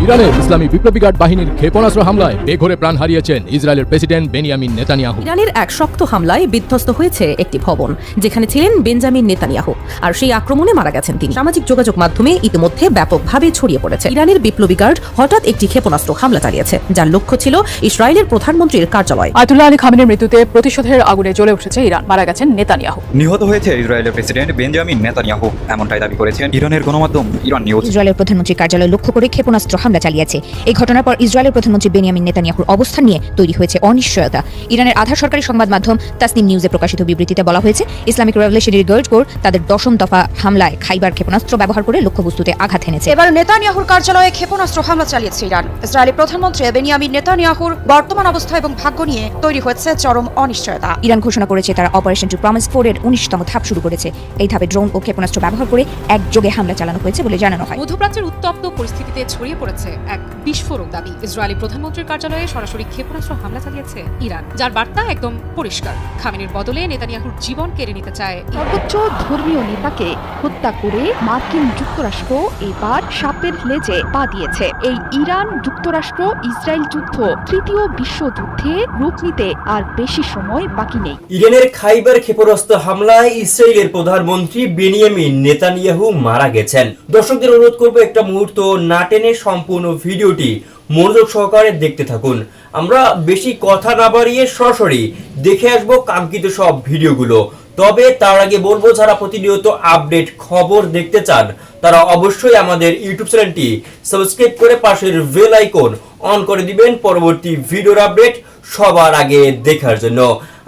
ইরানের ইসলামী বিপ্লবী গার্ড বাহিনীর ক্ষেপণাস্ত্র হামলায় বেঘোরে প্রাণ হারিয়েছেন ইসরায়েলের প্রেসিডেন্ট বেনিয়ামিন নেতানিয়াহু। ইরানের এক শক্ত হামলায় বিধ্বস্ত হয়েছে একটি ভবন, যেখানে ছিলেন বেঞ্জামিন নেতানিয়াহু, আর সেই আক্রমণে মারা গেছেন তিনি। সামাজিক যোগাযোগ মাধ্যমে ইতিমধ্যে ব্যাপকভাবে ছড়িয়ে পড়েছে। ইরানের বিপ্লবী গার্ড হঠাৎ একটি ক্ষেপণাস্ত্র হামলা চালিয়েছে, যার লক্ষ্য ছিল ইসরায়েলের প্রধানমন্ত্রীর কার্যালয়। আয়াতুল্লাহ আলী খামেনির মৃত্যুতে প্রতিশোধের আগুনে জ্বলে উঠেছে ইরান, মারা গেছেন নেতানিয়াহু। নিহত হয়েছে ইসরায়েলের প্রেসিডেন্ট বেঞ্জামিন নেতানিয়াহু, এমনটাই দাবি করেছেন ইরানের গণমাধ্যম ইরান নিউজ। ইসরায়েলের প্রধানমন্ত্রীর কার্যালয় লক্ষ্য করে ক্ষেপণাস্ত্র হামলা চালিয়েছে। এই ঘটনার পর ইসরায়েলের প্রধানমন্ত্রী বেনিয়ামিন নেতানিয়াহুর অবস্থান নিয়ে তৈরি হয়েছে অনিশ্চয়তা। ইরানের আধার সরকারি সংবাদ মাধ্যম তাসনিম নিউজে প্রকাশিত বিবৃতিতে বলা হয়েছে, ইসলামিক রেভলিউশনারি গার্ড কোর তাদের 10ম দফা হামলায় খাইবার ক্ষেপণাস্ত্র ব্যবহার করে লক্ষ্যবস্তুতে আঘাত হেনেছে। এবার নেতানিয়াহুর কার্যালয়ে ক্ষেপণাস্ত্র হামলা চালিয়েছে ইরান। ইসরায়েলি প্রধানমন্ত্রী বেনিয়ামিন নেতানিয়াহুর বর্তমান অবস্থা এবং ভাগ্য নিয়ে তৈরি হয়েছে চরম অনিশ্চয়তা। ইরান ঘোষণা করেছে তারা অপারেশন টু প্রমিস 4 এর 19তম ধাপ শুরু করেছে। এই ধাপে ড্রোন ও ক্ষেপণাস্ত্র ব্যবহার করে একযোগে হামলা চালানো হয়েছে বলে জানানো হয়। মধ্যপ্রাচ্যের উত্তপ্ত পরিস্থিতিতে ছড়িয়ে পড়েছে এক বিস্ফোরক দাবি। ইসরায়েলি প্রধানমন্ত্রীর কার্যালয়ে সরাসরি ক্ষেপণাস্ত্র হামলা চালিয়েছে ইরান, যার বার্তা একদম পরিষ্কার। খামেনির বদলে নেতানিয়াহুর জীবন কেড়ে নিতে চায়। সর্বোচ্চ ধর্মীয় নেতাকে হত্যা করে মার্কিন যুক্তরাষ্ট্র এবার সাপের লেজে পা দিয়েছে। এই ইরান যুক্তরাষ্ট্র ইসরায়েল যুদ্ধ তৃতীয় বিশ্বযুদ্ধে রূপ নিতে আর বেশি সময় বাকি নেই। ইরানের খাইবার ক্ষেপণাস্ত্র হামলায় ইসরায়েলের প্রধানমন্ত্রী বেনিয়ামিন নেতানিয়াহু মারা গেছেন। দর্শকদের অনুরোধ করব একটা মুহূর্ত না টেনে সম্পূর্ণ ভিডিওটি মনোযোগ সহকারে দেখতে থাকুন। আমরা বেশি কথা না বাড়িয়ে সরাসরি দেখে আসবো কাঙ্ক্ষিত সব ভিডিওগুলো। তবে তার আগে বলবো, যারা প্রতিনিয়ত আপডেট খবর দেখতে চান তারা অবশ্যই আমাদের ইউটিউব চ্যানেলটি সাবস্ক্রাইব করে পাশের বেল আইকন অন করে দিবেন পরবর্তী ভিডিওর আপডেট সবার আগে দেখার জন্য।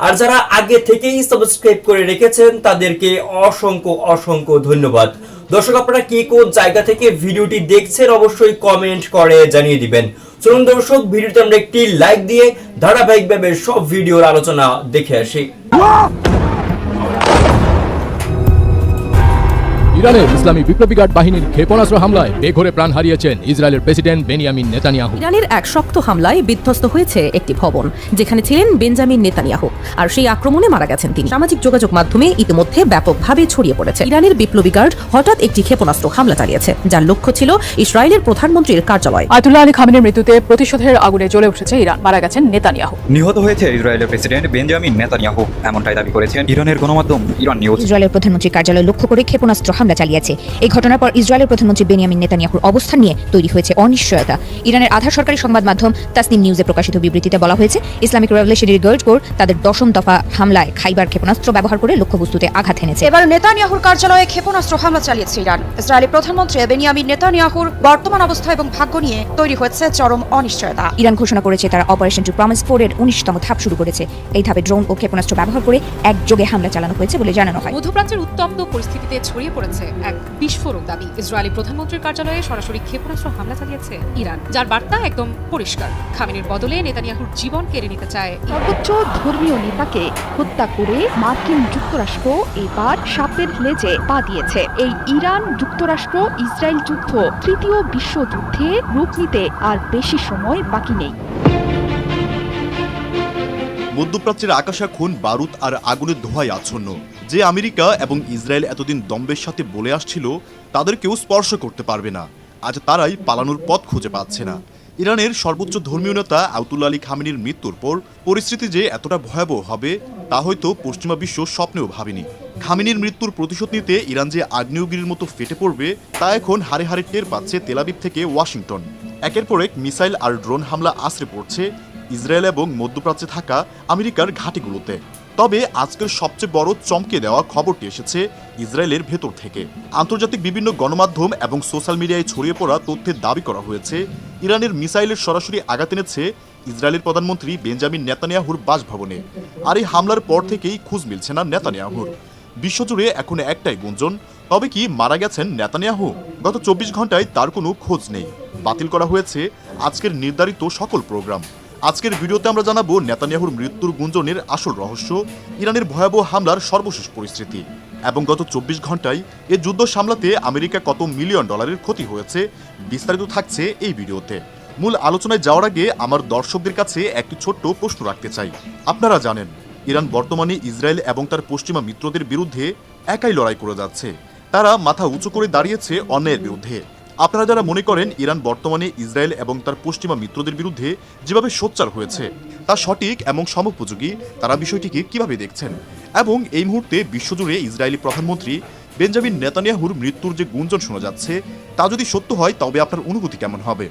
আর যারা আগে থেকেই সাবস্ক্রাইব করে রেখেছেন তাদেরকে অসংখ্য অসংখ্য ধন্যবাদ। দর্শক, আপনারা কি কোন জায়গা থেকে ভিডিওটি দেখছেন অবশ্যই কমেন্ট করে জানিয়ে দিবেন। চলুন দর্শক, ভিডিওতে আমরা একটি লাইক দিয়ে ধারাবাহিকভাবে সব ভিডিওর আলোচনা দেখে আসি। ইরানের ইসলামী বিপ্লবী গার্ড বাহিনীর ক্ষেপণাস্ত্র হামলায় বেঘোরে প্রাণ হারিয়েছেন ইসরায়েলের প্রেসিডেন্ট বেনিয়ামিন নেতানিয়াহু। ইরানের এক শক্ত হামলায় বিধ্বস্ত হয়েছে একটি ভবন, যেখানে ছিলেন বেঞ্জামিন নেতানিয়াহু, আর সেই আক্রমণে মারা গেছেন তিনি। সামাজিক যোগাযোগ মাধ্যমে ইতিমধ্যে ব্যাপকভাবে ছড়িয়ে পড়েছে। ইরানের বিপ্লবী গার্ড হঠাৎ একটি ক্ষেপণাস্ত্র হামলা চালিয়েছে, যার লক্ষ্য ছিল ইসরায়েলের প্রধানমন্ত্রীর কার্যালয়। আয়াতুল্লাহ আলী খামেনির মৃত্যুতে প্রতিশোধের আগুনে জ্বলে উঠেছে ইরান, মারা গেছেন নেতানিয়াহু। নিহত হয়েছে ইসরায়েলের প্রেসিডেন্ট বেঞ্জামিন নেতানিয়াহু, এমনটাই দাবি করেছেন ইরানের গণমাধ্যম ইরান নিউজ। ইসরায়েলের প্রধানমন্ত্রীর কার্যালয় লক্ষ্য করে ক্ষেপণাস্ত্র হামলা চালিয়েছে। এই ঘটনার পর ইসরায়েলের প্রধানমন্ত্রী বেনিয়ামিন নেতানিয়াহুর অবস্থান নিয়ে তৈরি হয়েছে অনিশ্চয়তা। ইরানের আধার সরকারি সংবাদ মাধ্যম তাসনিম নিউজে প্রকাশিত বিবৃতিতে বলা হয়েছে, ইসলামিক রেভলিউশনারি গার্ড কোর তাদের 10ম দফা হামলায় খাইবার ক্ষেপণাস্ত্র ব্যবহার করে লক্ষ্যবস্তুতে আঘাত হেনেছে। এবার নেতানিয়াহুর কার্যালয়ে ক্ষেপণাস্ত্র হামলা চালিয়েছে ইরান। ইসরায়েলি প্রধানমন্ত্রী বেনিয়ামিন নেতানিয়াহুর বর্তমান অবস্থা এবং ভাগ্য নিয়ে তৈরি হয়েছে চরম অনিশ্চয়তা। ইরান ঘোষণা করেছে তারা অপারেশন টু প্রমিস 4 এর 19তম ধাপ শুরু করেছে। এই ধাপে ড্রোন ও ক্ষেপণাস্ত্র ব্যবহার করে একযোগে হামলা চালানো হয়েছে বলে জানানো হয়। মধ্যপ্রাচ্যের উত্তপ্ত পরিস্থিতিতে ছড়িয়ে পড়েছে এক বিস্ফোরক দাবি। ইসরায়েলি প্রধানমন্ত্রীর কার্যালয়ে সরাসরি ক্ষেপণাস্ত্র হামলা চালিয়েছে ইরান, যার বার্তা একদম পরিষ্কার। খামেনির বদলে নেতানিয়াহুর জীবন কেড়ে নিতে চায়। সর্বোচ্চ ধর্মীয় নেতাকে হত্যা করে মার্কিন যুক্তরাষ্ট্র এবার সাপের লেজে পা দিয়েছে। এই ইরান যুক্তরাষ্ট্র ইসরায়েল যুদ্ধ তৃতীয় বিশ্বযুদ্ধে রূপ নিতে আর বেশি সময় বাকি নেই। মধ্যপ্রাচ্যের আকাশ এখন বারুদ আর আগুনের ধোঁয়ায় আচ্ছন্ন। যে আমেরিকা এবং ইসরায়েল এতদিন দম্ভের সাথে বলে আসছিল তাদের কেউ স্পর্শ করতে পারবে না, আজ তারাই পালানোর পথ খুঁজে পাচ্ছে না। ইরানের সর্বোচ্চ ধর্মীয় নেতা আয়াতুল্লাহ আলী খামেনির মৃত্যুর পর পরিস্থিতি যে এতটা ভয়াবহ হবে তা হয়তো পশ্চিমা বিশ্ব স্বপ্নেও ভাবেনি। খামেনির মৃত্যুর প্রতিশোধ নিতে ইরান যে আগ্নেয়গিরির মতো ফেটে পড়বে তা এখন হাড়ে হাড়ে টের পাচ্ছে তেল আবিব থেকে ওয়াশিংটন। একের পর এক মিসাইল আর ড্রোন হামলা আছড়ে পড়ছে ইসরায়েল এবং মধ্যপ্রাচ্যে থাকা আমেরিকার ঘাঁটিগুলোতে। তবে আজকের সবচেয়ে বড় চমকে দেওয়া খবরটি এসেছে ইসরায়েলের ভেতর থেকে। আন্তর্জাতিক বিভিন্ন গণমাধ্যম এবং সোশ্যাল মিডিয়ায় ছড়িয়ে পড়া তথ্যের দাবি করা হয়েছে, ইরানের মিসাইলের সরাসরি আঘাত এনেছে ইসরায়েলের প্রধানমন্ত্রী বেঞ্জামিন নেতানিয়াহুর বাসভবনে। আর এই হামলার পর থেকেই খোঁজ মিলছে না নেতানিয়াহুর। বিশ্বজুড়ে এখন একটাই গুঞ্জন, তবে কি মারা গেছেন নেতানিয়াহু? গত 24 ঘন্টায় তার কোনো খোঁজ নেই। বাতিল করা হয়েছে আজকের নির্ধারিত সকল প্রোগ্রাম। আজকের ভিডিওতে আমরা জানাবো নেতানিয়াহুর মৃত্যুর গুঞ্জনের আসল রহস্য, ইরানের ভয়াবহ হামলার সর্বশেষ পরিস্থিতি এবং গত 24 ঘন্টায় এ যুদ্ধ সামলাতে আমেরিকা কত মিলিয়ন ডলারের ক্ষতি হয়েছে। বিস্তারিত থাকছে এই ভিডিওতে। মূল আলোচনায় যাওয়ার আগে আমার দর্শকদের কাছে একটি ছোট্ট প্রশ্ন রাখতে চাই। আপনারা জানেন ইরান বর্তমানে ইসরায়েল এবং তার পশ্চিমা মিত্রদের বিরুদ্ধে একাই লড়াই করে যাচ্ছে। তারা মাথা উঁচু করে দাঁড়িয়েছে অন্যায়ের বিরুদ্ধে। আপনারা যারা মনে করেন ইরান বর্তমানে ইসরায়েল এবং তার পশ্চিমা মিত্রদের বিরুদ্ধে যেভাবে সোচ্চার হয়েছে তা সঠিক এবং সমোপযোগী, তারা বিষয়টিকে কিভাবে দেখছেন, এবং এই মুহূর্তে বিশ্বজুড়ে ইসরায়েলি প্রধানমন্ত্রী বেঞ্জামিন নেতানিয়াহুর মৃত্যুর যে গুঞ্জন শোনা যাচ্ছে তা যদি সত্য হয় তবে আপনার অনুভূতি কেমন হবে?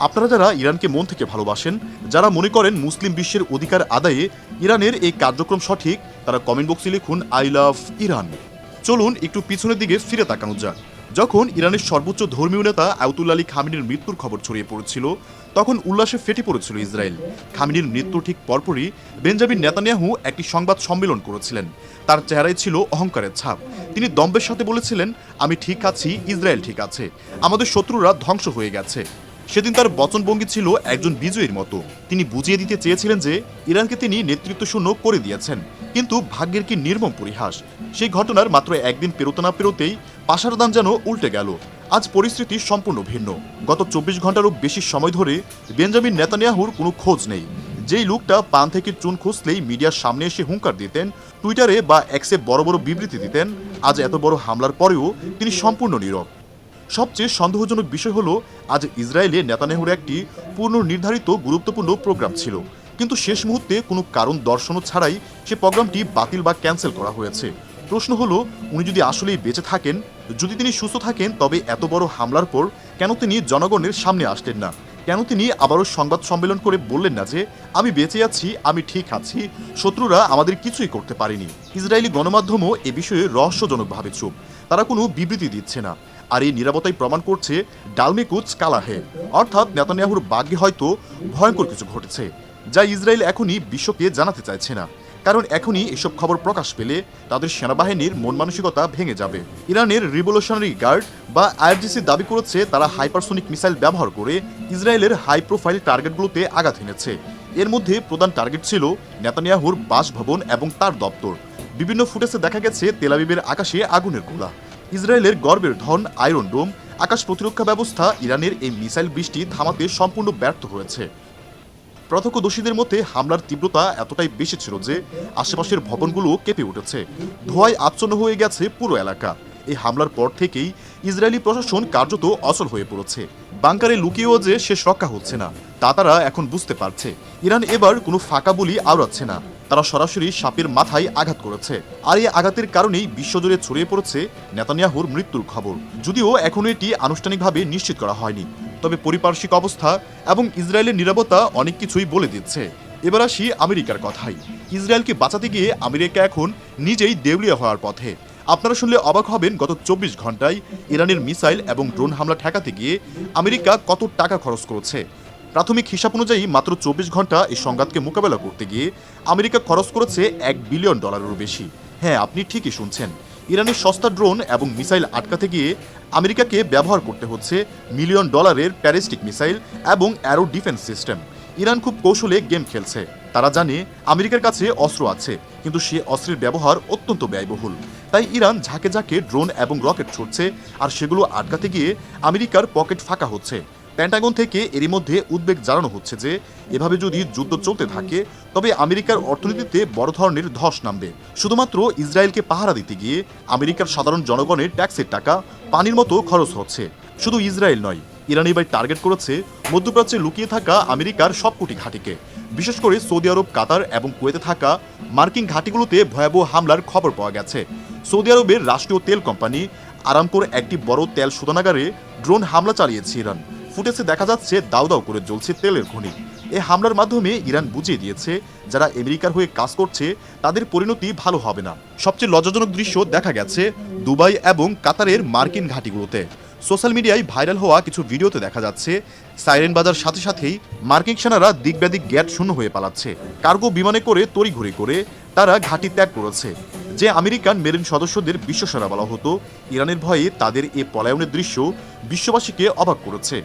আপনারা যারা ইরানকে মন থেকে ভালোবাসেন, যারা মনে করেন মুসলিম বিশ্বের অধিকার আদায়ে ইরানের এই কার্যক্রম সঠিক, তারা কমেন্ট বক্সে লিখুন আই লাভ ইরান। চলুন একটু পিছনের দিকে ফিরে তাকানো যাক। যখন ইরানের সর্বোচ্চ ধর্মীয় নেতা আয়াতুল্লাহ আলী খামেনির মৃত্যুর খবর ছড়িয়ে পড়েছিল, তখন উল্লাসে ফেটে পড়েছিল ইসরায়েল। খামেনির মৃত্যুর ঠিক পরপরই বেঞ্জামিন নেতানিয়াহু একটি সংবাদ সম্মেলন করেছিলেন। তার চেহারায় ছিল অহংকারের ছাপ। তিনি দম্ভের সাথে বলেছিলেন, আমি ঠিক আছি, ইসরায়েল ঠিক আছে, আমাদের শত্রুরা ধ্বংস হয়ে গেছে। সেদিন তার বচনভঙ্গি ছিল একজন বিজয়ীর মতো। তিনি বুঝিয়ে দিতে চেয়েছিলেন যে ইরানকে তিনি নেতৃত্বশূন্য করে দিয়েছেন, কিন্তু ভাগ্যের কি নির্মম পরিহাস। সেই ঘটনার মাত্র একদিন পেরোতে না পেরোতেই পাশার দাম যেন উল্টে গেল। আজ পরিস্থিতি সম্পূর্ণ ভিন্ন। গত 24 ঘন্টারও বেশি সময় ধরে বেঞ্জামিন নেতানিয়াহুর কোনো খোঁজ নেই। যেই লোকটা পান থেকে চুন খুঁজলেই মিডিয়ার সামনে এসে হুঙ্কার দিতেন, টুইটারে বা এক্সে বড় বড় বিবৃতি দিতেন, আজ এত বড় হামলার পরেও তিনি সম্পূর্ণ নীরব। সবচেয়ে সন্দেহজনক বিষয় হলো, আজ ইসরায়েলে নেতানিয়াহুর একটি পূর্ণ নির্ধারিত গুরুত্বপূর্ণ প্রোগ্রাম ছিল, কিন্তু শেষ মুহূর্তে কোনো কারণ দর্শানো ছাড়াই সে প্রোগ্রামটি বাতিল বা ক্যান্সেল করা হয়েছে। প্রশ্ন হলো, উনি যদি আসলেই বেঁচে থাকেন, যদি তিনি সুস্থ থাকেন, তবে এত বড় হামলার পর কেন তিনি জনগণের সামনে আসলেন না? কেন তিনি আবারও সংবাদ সম্মেলন করে বললেন না যে আমি বেঁচে আছি, আমি ঠিক আছি, শত্রুরা আমাদের কিছুই করতে পারেনি? ইসরায়েলি গণমাধ্যমও এ বিষয়ে রহস্যজনকভাবে চুপ। তারা কোনো বিবৃতি দিচ্ছে না। আর এই নিরাপত্তাই প্রমাণ করছে ডালমে কুচ কালা হে, অর্থাৎ নেতানিয়াহুর ভাগ্যে হয়তো ভয়ঙ্কর কিছু ঘটেছে, যা ইসরায়েল এখনই বিশ্বকে জানাতে চাইছে না। কারণ এখনই এসব খবর প্রকাশ পেলে তাদের সেনাবাহিনীর মন মানসিকতা ভেঙে যাবে। ইরানের রিভলিউশনারি গার্ড বা আইআরজিসি দাবি করেছে তারা হাইপারসোনিক মিসাইল ব্যবহার করে ইসরায়েলের হাই প্রোফাইল টার্গেটগুলোতে আঘাত এনেছে। এর মধ্যে প্রধান টার্গেট ছিল নেতানিয়াহুর বাসভবন এবং তার দপ্তর। বিভিন্ন ফুটেজে দেখা গেছে তেল আবিবের আকাশে আগুনের গোলা। ইসরায়েলের গর্বের ধন আয়রন ডোম আকাশ প্রতিরক্ষা ব্যবস্থা ইরানের এই মিসাইল বৃষ্টি থামাতে সম্পূর্ণ ব্যর্থ হয়েছে। প্রত্যক্ষদর্শীদের মধ্যে হামলার তীব্রতা এতটাই বেশি ছিল যে আশেপাশের ভবনগুলো কেঁপে উঠেছে, ধোঁয়ায় আচ্ছন্ন হয়ে গেছে পুরো এলাকা। এই হামলার পর থেকেই ইসরায়েলি প্রশাসন কার্যত অচল হয়ে পড়েছে। বাংকারে লুকিয়েও যে শেষ রক্ষা হচ্ছে না তা তারা এখন বুঝতে পারছে। ইরান এবার কোনো ফাঁকা বলি আওড়াচ্ছে না, তারা সরাসরি সাপের মাথায় আঘাত করেছে। আর এই আঘাতের কারণেই বিশ্বজুড়ে ছড়িয়ে পড়েছে নেতানিয়াহুর মৃত্যুর খবর। যদিও এখনও এটি আনুষ্ঠানিকভাবে নিশ্চিত করা হয়নি, তবে পারিপার্শ্বিক অবস্থা এবং ইসরায়েলের নিরাপত্তা অনেক কিছুই বলে দিচ্ছে। এবার আসি আমেরিকার কথাই। ইসরায়েলকে বাঁচাতে গিয়ে আমেরিকা এখন নিজেই দেউলিয়া হওয়ার পথে। আপনারা শুনলে অবাক হবেন, গত 24 ঘন্টায় ইরানের মিসাইল এবং ড্রোন হামলা ঠেকাতে গিয়ে আমেরিকা কত টাকা খরচ করেছে। প্রাথমিক হিসাব অনুযায়ী মাত্র 24 ঘন্টা এই সংঘাতকে মোকাবেলা করতে গিয়ে আমেরিকা খরচ করেছে $1 বিলিয়ন বেশি। হ্যাঁ, আপনি ঠিকই শুনছেন, ইরানের সস্তা ড্রোন এবং মিসাইল আটকাতে গিয়ে আমেরিকাকে ব্যবহার করতে হচ্ছে $1 মিলিয়ন প্যারিস্টিক মিসাইল এবং অ্যারো ডিফেন্স সিস্টেম। ইরান খুব কৌশলে গেম খেলছে। তারা জানে আমেরিকার কাছে অস্ত্র আছে, কিন্তু সে অস্ত্রের ব্যবহার অত্যন্ত ব্যয়বহুল। তাই ইরান ঝাঁকে ঝাঁকে ড্রোন এবং রকেট ছুটছে, আর সেগুলো আটকাতে গিয়ে আমেরিকার পকেট ফাঁকা হচ্ছে। পেন্টাগন থেকে এরই মধ্যে উদ্বেগ জানানো হচ্ছে যে এভাবে যদি যুদ্ধ চলতে থাকে তবে আমেরিকার অর্থনীতিতে বড় ধরনের ধস নামবে। শুধুমাত্র ইসরায়েলকে পাহারা দিতে গিয়ে আমেরিকার সাধারণ জনগণের ট্যাক্সের টাকা পানির মতো খরচ হচ্ছে। শুধু ইসরায়েল নয়, ইরান এবার টার্গেট করেছে মধ্যপ্রাচ্যে লুকিয়ে থাকা আমেরিকার সবকটি ঘাঁটিকে। বিশেষ করে সৌদি আরব, কাতার এবং কুয়েতে থাকা মার্কিন ঘাঁটিগুলোতে ভয়াবহ হামলার খবর পাওয়া গেছে। সৌদি আরবের রাষ্ট্রীয় তেল কোম্পানি আরামকোর একটি বড় তেল শোধনাগারে ড্রোন হামলা চালিয়েছে ইরান। ফুটেজে দেখা যাচ্ছে দাউ দাউ করে জ্বলছে তেলের খনি। এই হামলার মাধ্যমে ইরান বুঝিয়ে দিয়েছে যারা আমেরিকার হয়ে কাজ করছে তাদের পরিণতি ভালো হবে না। সবচেয়ে লজ্জাজনক দৃশ্য দেখা গেছে দুবাই এবং কাতারের মার্কিন ঘাঁটিগুলোতে। সোশ্যাল মিডিয়ায় ভাইরাল হওয়া কিছু ভিডিওতে দেখা যাচ্ছে সাইরেন বাজার সাথে সাথেই মার্কিন সেনারা দিকব্যাদিক গ্যাট শূন্য হয়ে পালাচ্ছে। কার্গো বিমানে করে তড়িঘড়ি করে তারা ঘাঁটি ত্যাগ করেছে। যে আমেরিকান মেরিন সদস্যদের বিশ্বসেরা বলা হতো, ইরানের ভয়ে তাদের এই পলায়নের দৃশ্য বিশ্ববাসীকে অবাক করেছে।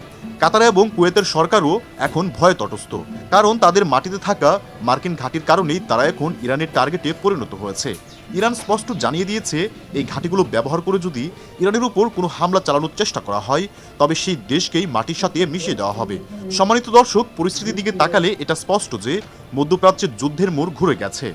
কাতার এবং কুয়েতের সরকারও এখন ভয়ে তটস্থ, কারণ তাদের মাটিতে থাকা মার্কিন ঘাঁটির কারণেই তারা এখন ইরানের টার্গেটে পরিণত হয়েছে। ইরান স্পষ্ট জানিয়ে দিয়েছে এই ঘাঁটিগুলো ব্যবহার করে যদি ইরানের উপর কোনো হামলা চালানোর চেষ্টা করা হয় তবে সেই দেশকেই মাটির সাথে মিশিয়ে দেওয়া হবে। সম্মানিত দর্শক, পরিস্থিতির দিকে তাকালে এটা স্পষ্ট যে মধ্যপ্রাচ্যের যুদ্ধের মোড় ঘুরে গেছে।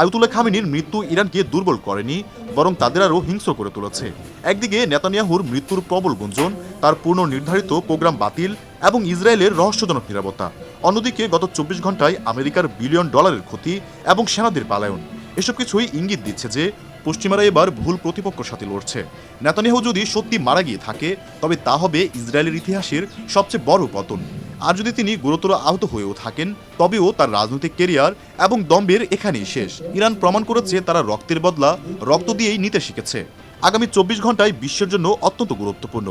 আয়াতুল্লাহ খামেনির মৃত্যু ইরানকে দুর্বল করেনি, বরং তাদের আরও হিংস্র করে তুলেছে। একদিকে নেতানিয়াহুর মৃত্যুর প্রবল গুঞ্জন, তার পূর্ণ নির্ধারিত প্রোগ্রাম বাতিল এবং ইসরায়েলের রহস্যজনক নিরাপত্তা। অন্যদিকে গত 24 ঘন্টায় আমেরিকার বিলিয়ন ডলারের ক্ষতি এবং সেনাদের পালায়ন, এসব কিছুই ইঙ্গিত দিচ্ছে যে পশ্চিমারা এবার ভুল প্রতিপক্ষের সাথে লড়ছে। নেতানিয়াহু যদি সত্যি মারা গিয়ে থাকে, তবে তা হবে ইসরায়েলের ইতিহাসের সবচেয়ে বড় পতন। আর যদি তিনি গুরুতর আহত হয়েও থাকেন, তবেও তার রাজনৈতিক কেরিয়ার এবং দম্ভের এখানেই শেষ। ইরান প্রমাণ করেছে তারা রক্তের বদলা রক্ত দিয়েই নিতে শিখেছে। আগামী 24 ঘন্টায় বিশ্বের জন্য অত্যন্ত গুরুত্বপূর্ণ।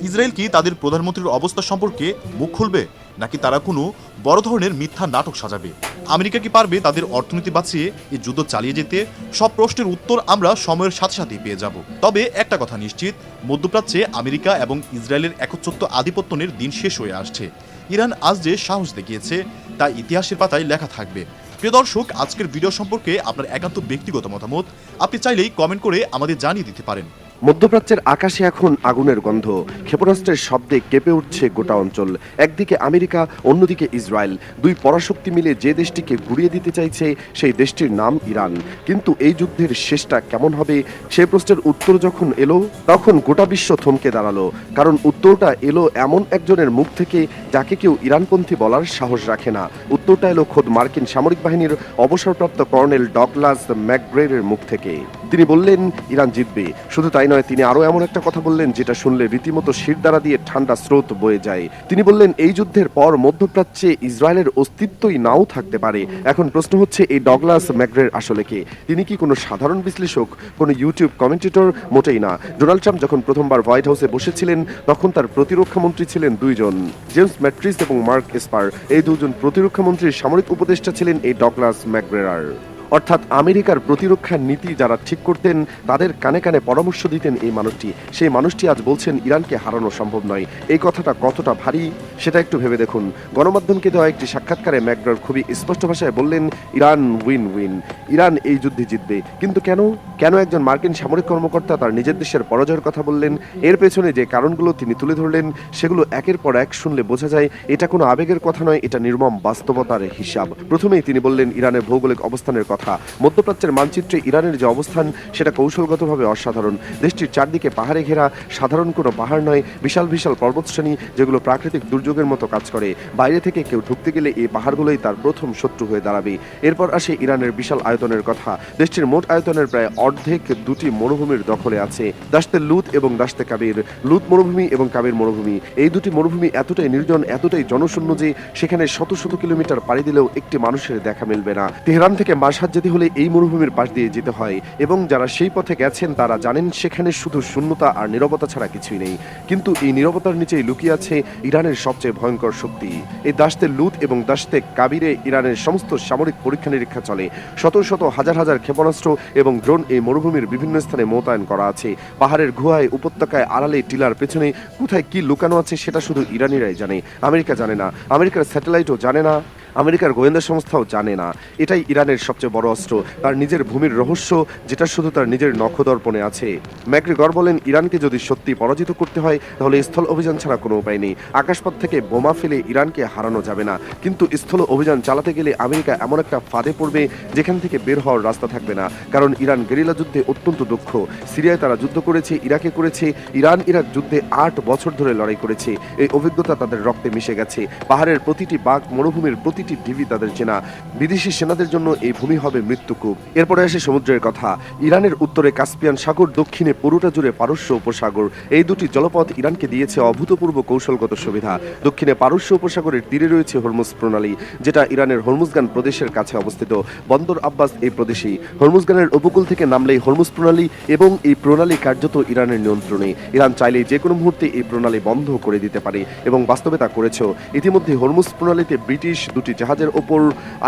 ইসরায়েল কি তাদের প্রধানমন্ত্রীর অবস্থা সম্পর্কে মুখ খুলবে, নাকি তারা কোনো বড় ধরনের মিথ্যা নাটক সাজাবে? আমেরিকা কি পারবে তাদের অর্থনীতি বাঁচিয়ে এই যুদ্ধ চালিয়ে যেতে? সব প্রশ্নের উত্তর আমরা সময়ের সাথে সাথেই পেয়ে যাব। তবে একটা কথা নিশ্চিত, মধ্যপ্রাচ্যে আমেরিকা এবং ইসরায়েলের একচ্ছত্ব আধিপত্যের দিন শেষ হয়ে আসছে। ইরান আজ যে সাহস দেখিয়েছে তা ইতিহাসের পাতায় লেখা থাকবে। প্রিয় দর্শক, আজকের ভিডিও সম্পর্কে আপনার একান্ত ব্যক্তিগত মতামত আপনি চাইলেই কমেন্ট করে আমাদের জানিয়ে দিতে পারেন। মধ্যপ্রাচ্যের আকাশে এখন আগুনের গন্ধ, ক্ষেপণাস্ত্রের শব্দে কেঁপে উঠছে গোটা অঞ্চল। একদিকে আমেরিকা, অন্যদিকে ইসরায়েল, দুই পরাশক্তি মিলে যে দেশটিকে গুড়িয়ে দিতে চাইছে সেই দেশটির নাম ইরান। কিন্তু এই যুদ্ধের শেষটা কেমন হবে সেই প্রশ্নের উত্তর যখন এলো, তখন গোটা বিশ্ব থমকে দাঁড়ালো। কারণ উত্তরটা এলো এমন একজনের মুখ থেকে যাকে কেউ ইরানপন্থী বলার সাহস রাখে না। উত্তরটা এলো খোদ মার্কিন সামরিক বাহিনীর অবসরপ্রাপ্ত কর্নেল ডগলাস ম্যাকগ্রেরের মুখ থেকে। তিনি বললেন ইরান জিতবে। শুধু তাই নয়, তিনি আরো এমন একটা কথা বললেন যেটা শুনলে রীতিমতো শিরদাঁড়া দিয়ে ঠান্ডা স্রোত বয়ে যায়। তিনি বললেন এই যুদ্ধের পর মধ্যপ্রাচ্যে ইসরায়েলের অস্তিত্বই নাও থাকতে পারে। এখন প্রশ্ন হচ্ছে, এই ডগলাস ম্যাকগ্রের আসলে কে? তিনি কি কোনো সাধারণ বিশ্লেষক, কোনো ইউটিউব কমেন্টেটর? মোটেই না। ডোনাল্ড ট্রাম্প যখন প্রথমবার হোয়াইট হাউসে বসেছিলেন, তখন তার প্রতিরক্ষা মন্ত্রী ছিলেন দুইজন, জেমস ম্যাট্রিস এবং মার্ক এসপার। এই দুজন প্রতিরক্ষা মন্ত্রীর সামরিক উপদেষ্টা ছিলেন এই ডগলাস ম্যাকগ্রেরার। অর্থাৎ আমেরিকার প্রতিরক্ষা নীতি যারা ঠিক করতেন, তাদের কানে কানে পরামর্শ দিতেন এই মানুষটি। সেই মানুষটি আজ বলছেন ইরানকে হারানো সম্ভব নয়। এই কথাটা কতটা ভারী সেটা একটু ভেবে দেখুন। গণমাধ্যমকে দেওয়া একটি সাক্ষাৎকারে ম্যাকগ্রের খুবই স্পষ্ট ভাষায় বললেন ইরান উইন উইন, ইরান এই যুদ্ধে জিতবে। কিন্তু কেন কেন একজন মার্কিন সামরিক কর্মকর্তা তার নিজের দেশের পরাজয়ের কথা বললেন? এর পেছনে যে কারণগুলো তিনি তুলে ধরলেন, সেগুলো একের পর এক শুনলে বোঝা যায় এটা কোনো আবেগের কথা নয়, এটা নির্মম বাস্তবতার হিসাব। প্রথমেই তিনি বললেন ইরানের ভৌগোলিক অবস্থানের কথা। মধ্যপ্রাচ্যের মানচিত্রে ইরানের যে অবস্থান, সেটা কৌশলগতভাবে অসাধারণ। দেশটির চারদিকে পাহাড়ে ঘেরা, সাধারণ কোনো পাহাড় নয়, বিশাল বিশাল পর্বতশ্রেণী যেগুলো প্রাকৃতিক দুর্যোগের মতো কাজ করে। বাইরে থেকে কেউ ঢুকতে গেলে এই পাহাড়গুলোই তার প্রথম শত্রু হয়ে দাঁড়াবে। এরপর আসে ইরানের বিশাল আয়তনের কথা। দেশটির মোট আয়তনের প্রায় অর্ধেক দুটি মরুভূমির দখলে আছে, দাশতে লুত এবং দাশতে কাবির। লুত মরুভূমি এবং কাবির মরুভূমি, এই দুটি মরুভূমি এতটাই নির্জন, এতটাই জনশূন্য যে সেখানে শত শত কিলোমিটার পাড়ি দিলেও একটি মানুষের দেখা মিলবে না। তেহরান থেকে মাশহাদ যেতে হলে এই মরুভূমির পাশ দিয়ে যেতে হয়, এবং যারা সেই পথে গেছেন তারা জানেন সেখানে শুধু শূন্যতা আর নীরবতা ছাড়া কিছুই নেই। কিন্তু এই নীরবতার নিচেই লুকিয়ে আছে ইরানের সবচেয়ে ভয়ঙ্কর শক্তি। এই দাশতে লুত এবং দাশতে কাবিরে ইরানের সমস্ত সামরিক পরীক্ষা নিরীক্ষা চলে। শত শত হাজার হাজার ক্ষেপণাস্ত্র এবং ড্রোন এই মরুভূমির বিভিন্ন স্থানে মোতায়েন করা আছে। পাহাড়ের গুহায়, উপত্যকায়, আড়ালে, টিলার পেছনে কোথায় কি লুকানো আছে সেটা শুধু ইরানিরাই জানে। আমেরিকা জানে না, আমেরিকার স্যাটেলাইটও জানে না, আমেরিকার গোয়েন্দা সংস্থাও জানে না। এটাই ইরানের সবচেয়ে বড় অস্ত্র, তার নিজের ভূমির রহস্য, যেটা শুধু তার নিজের নখদর্পণে আছে। ম্যাকগ্রেগর বলেন ইরানকে যদি সত্যি পরাজিত করতে হয়, তাহলে স্থল অভিযান ছাড়া কোনো উপায় নেই। আকাশপথ থেকে বোমা ফেলে ইরানকে হারানো যাবে না, কিন্তু স্থল অভিযান চালাতে গেলে আমেরিকা এমন একটা ফাঁদে পড়বে যেখান থেকে বের হওয়ার রাস্তা থাকবে না। কারণ ইরান গেরিলা যুদ্ধে অত্যন্ত দক্ষ। সিরিয়ায় তারা যুদ্ধ করেছে, ইরাকে করেছে, ইরান ইরাক যুদ্ধে 8 বছর ধরে লড়াই করেছে। এই অভিজ্ঞতা তাদের রক্তে মিশে গেছে। পাহাড়ের প্রতিটি বাঘ, মরুভূমির প্রতিটি ঢিবি তাদের চেনা। বিদেশি সেনাদের জন্য এই ভূমি হবে মৃত্যুকূপ। এরপরে আসে সমুদ্রের কথা। ইরানের উত্তরে কাস্পিয়ান সাগর, দক্ষিণে পুরোটা জুড়ে পারস্য উপসাগর। এই দুটি জলপথ ইরানকে দিয়েছে অভূতপূর্ব কৌশলগত সুবিধা। দক্ষিণে পারস্য উপসাগরের তীরে রয়েছে হরমুজ প্রণালী, যেটা ইরানের হরমুজগান প্রদেশের কাছে অবস্থিত। বন্দর আব্বাস এই প্রদেশেই। হরমুজগানের উপকূল থেকে নামলেই হরমুজ প্রণালী, এবং এই প্রণালী কার্যত ইরানের নিয়ন্ত্রণে। ইরান চাইলেই যে কোনো মুহূর্তে এই প্রণালী বন্ধ করে দিতে পারে, এবং বাস্তবে তা করেছে। ইতিমধ্যে হরমুজ প্রণালীতে ব্রিটিশ দুটি জাহাজের ওপর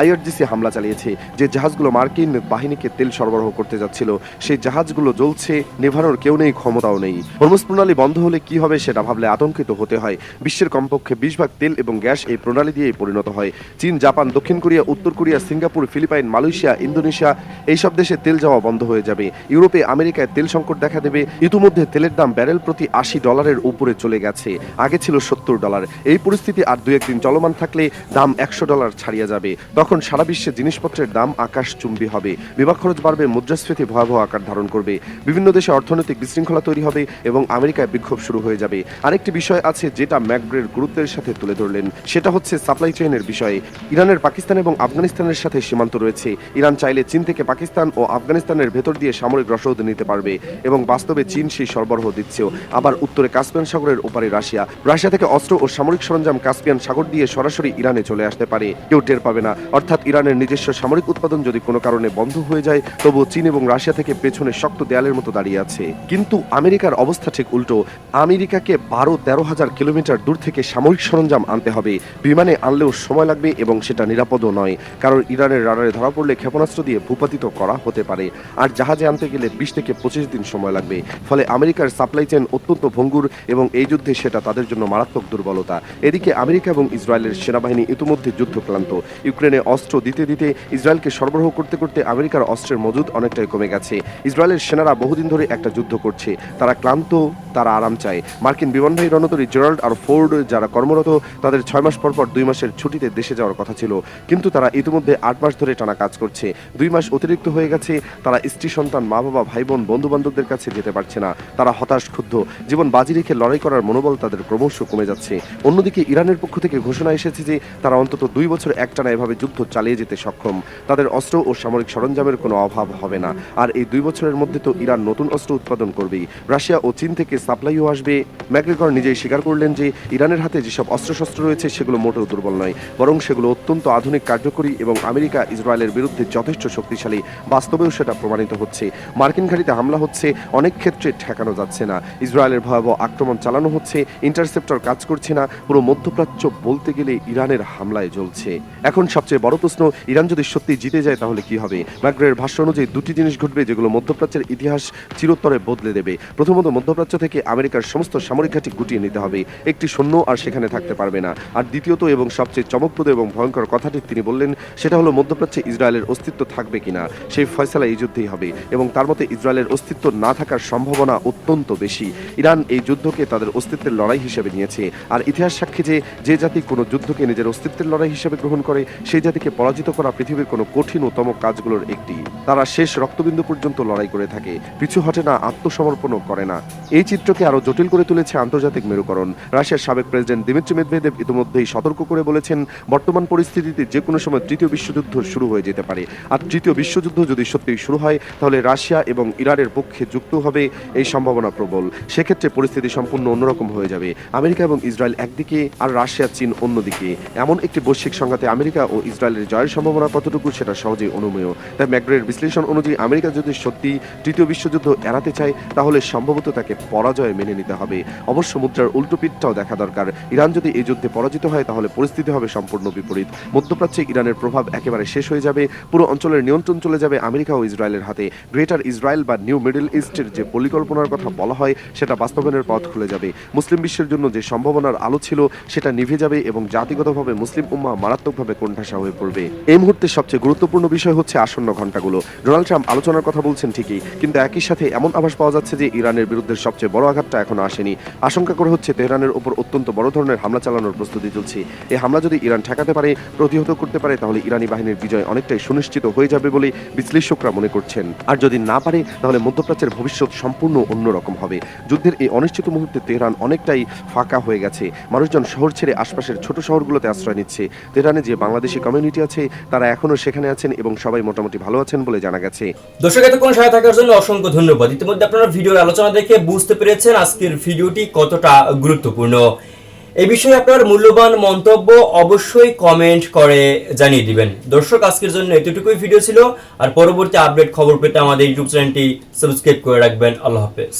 আইআরজিসি হামলা চালিয়েছে। যে জাহাজগুলো মার্কিন বাহিনীকে তেল সরবরাহ করতে যাচ্ছিল, সেই জাহাজগুলো জ্বলছে, নেভানোর কেউ নেই, ক্ষমতাও নেই। হরমুজ প্রণালী বন্ধ হলে কি হবে সেটা ভাবলে আতঙ্কিত হতে হয়। বিশ্বের কমপক্ষে 20 ভাগ তেল এবং গ্যাস এই প্রণালী দিয়েই পরিণত হয়। চীন, জাপান, দক্ষিণ কোরিয়া, উত্তর Korea, Singapore, Philippines, Malaysia, Indonesia, এইসব দেশে তেল যাওয়া বন্ধ হয়ে যাবে। ইউরোপে, আমেরিকায় তেল সংকট দেখা দেবে। ইতিমধ্যে তেলের দাম ব্যারেল প্রতি $80 উপরে চলে গেছে, আগে ছিল $70। এই পরিস্থিতি আর 2-1 দিন চলমান থাকলে দাম $100 $1,000 ছাড়িয়ে যাবে। তখন সারা বিশ্বে জিনিসপত্রের দাম আকাশচুম্বী হবে, বিমা খরচ বাড়বে, মুদ্রাস্ফীতি ভয়াবহ আকার ধারণ করবে, বিভিন্ন দেশে অর্থনৈতিক বিশৃঙ্খলা তৈরি হবে এবং আমেরিকায় বিক্ষোভ শুরু হয়ে যাবে। আরেকটি বিষয় আছে যেটা ম্যাকগ্রের গুরুত্বের সাথে তুলে ধরলেন, সেটা হচ্ছে সাপ্লাই চেইনের বিষয়ে। ইরানের পাকিস্তান এবং আফগানিস্তানের সাথে সীমান্ত রয়েছে। ইরান চাইলে চীন থেকে পাকিস্তান ও আফগানিস্তানের ভেতর দিয়ে সামরিক রসদ নিতে পারবে এবং বাস্তবে চীন সেই সরবরাহ দিচ্ছেও। আবার উত্তরে কাস্পিয়ান সাগরের ওপারে রাশিয়া থেকে অস্ত্র ও সামরিক সরঞ্জাম কাস্পিয়ান সাগর দিয়ে সরাসরি ইরানে চলে আসতে পারে, কেউ টের পাবে না। অর্থাৎ ইরানের নিজস্ব সামরিক উৎপাদন যদি কোনো কারণে বন্ধ হয়ে যায়, তবুও চীন এবং রাশিয়া থেকে পেছনে শক্ত দেয়ালের মতো দাঁড়িয়ে আছে। কিন্তু আমেরিকার অবস্থা ঠিক উল্টো। আমেরিকাকে 12-13 হাজার কিলোমিটার দূর থেকে সামরিক সরঞ্জাম আনতে হবে। বিমানে আনলেও সময় লাগবে এবং সেটা নিরাপদও নয়, কারণ ইরানের রাডারে ধরা পড়লে ক্ষেপণাস্ত্র দিয়ে ভূপাতিত করা হতে পারে, আর জাহাজে আনতে গেলে 20 থেকে 25 দিন সময় লাগবে। ফলে আমেরিকার সাপ্লাই চেইন অত্যন্ত ভঙ্গুর এবং এই যুদ্ধে সেটা তাদের জন্য মারাত্মক দুর্বলতা। এদিকে আমেরিকা এবং ইসরায়েলের সেনাবাহিনী ইতিমধ্যে যুদ্ধক্লান্ত। ইউক্রেনে অস্ত্র দিতে দিতে ইসরায়েলকে সরবরাহ করতে করতে আমেরিকার অস্ত্রের মজুদ অনেকটাই কমে গেছে। ইসরায়েলের সেনারা বহুদিন ধরে একটা যুদ্ধ করছে, তারা ক্লান্ত, তারা আরাম চায়। মার্কিন বিমানবাহী রণতরী জেরাল্ড আর ফোর্ড যারা কর্মরত, তাদের 6 মাস পর 2 মাসের ছুটিতে দেশে যাওয়ার কথা ছিল, কিন্তু তারা ইতিমধ্যে 8 মাস ধরে টানা কাজ করছে। 2 মাস অতিরিক্ত হয়ে গেছে। তারা স্ত্রী, সন্তান, মা বাবা, ভাই বোন, বন্ধু বান্ধবদের কাছে যেতে পারছে না। তারা হতাশ, ক্ষুব্ধ, জীবন বাজি রেখে লড়াই করার মনোবল তাদের ক্রমশ কমে যাচ্ছে। অন্যদিকে ইরানের পক্ষ থেকে ঘোষণা এসেছে যে তারা অন্তত 2 বছর একটানা এভাবে যুদ্ধ চালিয়ে যেতে সক্ষম। তাদের অস্ত্র ও সামরিক সরঞ্জামের কোনো অভাব হবে না। আর এই 2 বছরের মধ্যে তো ইরান নতুন অস্ত্র উৎপাদন করবেই, রাশিয়া ও চীন থেকে সাপ্লাইও আসবে। ম্যাকগ্রেগর নিজেই স্বীকার করলেন যে ইরানের হাতে যেসব অস্ত্রশস্ত্র রয়েছে সেগুলো মোটেও দুর্বল নয়, বরং সেগুলো অত্যন্ত আধুনিক, কার্যকরী এবং আমেরিকা ইসরায়েলের বিরুদ্ধে যথেষ্ট শক্তিশালী। বাস্তবেও সেটা প্রমাণিত হচ্ছে। মার্কিন ঘাঁটিতে হামলা হচ্ছে, অনেক ক্ষেত্রে ঠেকানো যাচ্ছে না। ইসরায়েলের ভয়াবহ আক্রমণ চালানো হচ্ছে, ইন্টারসেপ্টর কাজ করছে না। পুরো মধ্যপ্রাচ্য বলতে গেলে ইরানের হামলায় জ্বলছে। এখন সবচেয়ে বড় প্রশ্ন, ইরান যদি সত্যি জিতে যায় তাহলে কি হবে? ম্যাকগ্রের ভাষ্য অনুযায়ী 2টি জিনিস ঘটবে যেগুলো মধ্যপ্রাচ্যের ইতিহাস চিরতরে বদলে দেবে। প্রথমত, মধ্যপ্রাচ্য থেকে আমেরিকার সমস্ত সামরিক ঘাঁটি গুটিয়ে নিতে হবে, একটি সৈন্য আর সেখানে থাকতে পারবে না। আর দ্বিতীয়ত এবং সবচেয়ে চমকপ্রদ এবং ভয়ঙ্কর কথাটি তিনি বললেন, সেটা হলো মধ্যপ্রাচ্যে ইসরায়েলের অস্তিত্ব থাকবে কিনা সেই ফয়সালা এই যুদ্ধেই হবে, এবং তার মতে ইসরায়েলের অস্তিত্ব না থাকার সম্ভাবনা অত্যন্ত বেশি। ইরান এই যুদ্ধকে তাদের অস্তিত্বের লড়াই হিসেবে নিয়েছে, আর ইতিহাস সাক্ষী যে জাতি কোনো যুদ্ধকে নিজের অস্তিত্বের লড়াই হিসেবে গ্রহণ করে, সেই জাতিকে পরাজিত করা পৃথিবীর কোনো কঠিনতম কাজগুলোর একটি। তারা শেষ রক্তবিন্দু পর্যন্ত লড়াই করে থাকে, পিছু হটে না, আত্মসমর্পণও করে না। এই চিত্রকে আরো জটিল করে তুলেছে আন্তর্জাতিক মেরুকরণ। রাশিয়ার সাবেক প্রেসিডেন্ট দিমিত্রি মেদভেদেভ ইতিমধ্যেই সতর্ক করে বলেছেন, বর্তমান পরিস্থিতিতে যে কোনো সময় তৃতীয় বিশ্বযুদ্ধ শুরু হয়ে যেতে পারে। আর তৃতীয় বিশ্বযুদ্ধ যদি সত্যিই শুরু হয়, তাহলে রাশিয়া এবং ইরানের পক্ষে যুক্ত হবে এই সম্ভাবনা প্রবল। সেক্ষেত্রে পরিস্থিতি সম্পূর্ণ অন্যরকম হয়ে যাবে। আমেরিকা এবং ইসরায়েল একদিকে আর রাশিয়া, চীন অন্যদিকে। এমন একটি বৈশ্বিক সংঘাতে আমেরিকা ও ইসরায়েলের জয়ের সম্ভাবনা কতটুকু সেটা সহজেই অনুমেয়। তাই ম্যাকগ্রের বিশ্লেষণ অনুযায়ী আমেরিকা যদি সত্যি তৃতীয় বিশ্বযুদ্ধ এড়াতে চায়, তাহলে সম্ভবত তাকে পরাজয় মেনে নিতে হবে। অবশ্য মুদ্রার উল্টো পিঠটাও দেখা দরকার। ইরান যদি এই যুদ্ধে পরাজিত হয়, তাহলে পরিস্থিতি হবে সম্পূর্ণ বিপরীত। মধ্যপ্রাচ্যে ইরানের প্রভাব একেবারে শেষ হয়ে যাবে। পুরো অঞ্চলের নিয়ন্ত্রণ চলে যাবে আমেরিকা ও ইসরায়েলের হাতে। গ্রেটার ইসরায়েল বা নিউ মিডল ইস্টের যে পরিকল্পনার কথা বলা হয়, সেটা বাস্তবায়নের পথ খুলে যাবে। মুসলিম বিশ্বের জন্য যে সম্ভাবনার আলো ছিল, সেটা নিভে যাবে এবং জাতিগতভাবে মুসলিম উম্মাহ মারাত্মকভাবে কোণঠাসা হয়ে পড়বে। এই মুহূর্তে সবচেয়ে গুরুত্বপূর্ণ বিষয় হচ্ছে আসন্ন ঘণ্টাগুলো। ডোনাল্ড ট্রাম্প আলোচনার কথা বলছেন ঠিকই, কিন্তু একই সাথে এমন আভাস পাওয়া যাচ্ছে যে ইরানের বিরুদ্ধে সবচেয়ে বড় আঘাতটা এখনো আসেনি। আশঙ্কা করা হচ্ছে তেহরানের উপর অত্যন্ত বড় ধরনের হামলা চালানোর প্রস্তুতি চলছে। এই হামলা যদি ইরান ঠেকাতে পারে, প্রতিহত করতে পারে, তাহলে ইরানি বাহিনীর বিজয় অনেকটাই সুনিশ্চিত হয়ে যাবে বলে বিশ্লেষকরা মনে করছেন। আর যদি না পারে, তাহলে মধ্যপ্রাচ্যের ভবিষ্যৎ সম্পূর্ণ অন্যরকম হবে। যুদ্ধের এই অনিশ্চিত মুহূর্তে তেহরান অনেকটাই ফাঁকা হয়ে গেছে। মানুষজন শহর ছেড়ে আশপাশের ছোট শহরগুলোতে আশ্রয় নিচ্ছে। তেহরানে যে বাংলাদেশি কমিউনিটি আছে, তারা এখনো সেখানে আছেন এবং সবাই মোটামুটি ভালো আছেন বলে জানা গেছে। দর্শক, এতক্ষণ সাথে থাকার জন্য অসংখ্য ধন্যবাদ। ইতিমধ্যে আপনারা ভিডিওর আলোচনা দেখে বুঝতে পেরেছেন আজকের ভিডিওটি কতটা গুরুত্বপূর্ণ। এই বিষয়ে আপনার মূল্যবান মন্তব্য অবশ্যই কমেন্ট করে জানিয়ে দিবেন। দর্শক, আজকের জন্য এতটুকুই ভিডিও ছিল। আর পরবর্তী আপডেট খবর পেতে আমাদের ইউটিউব চ্যানেলটি সাবস্ক্রাইব করে রাখবেন। আল্লাহ হাফেজ।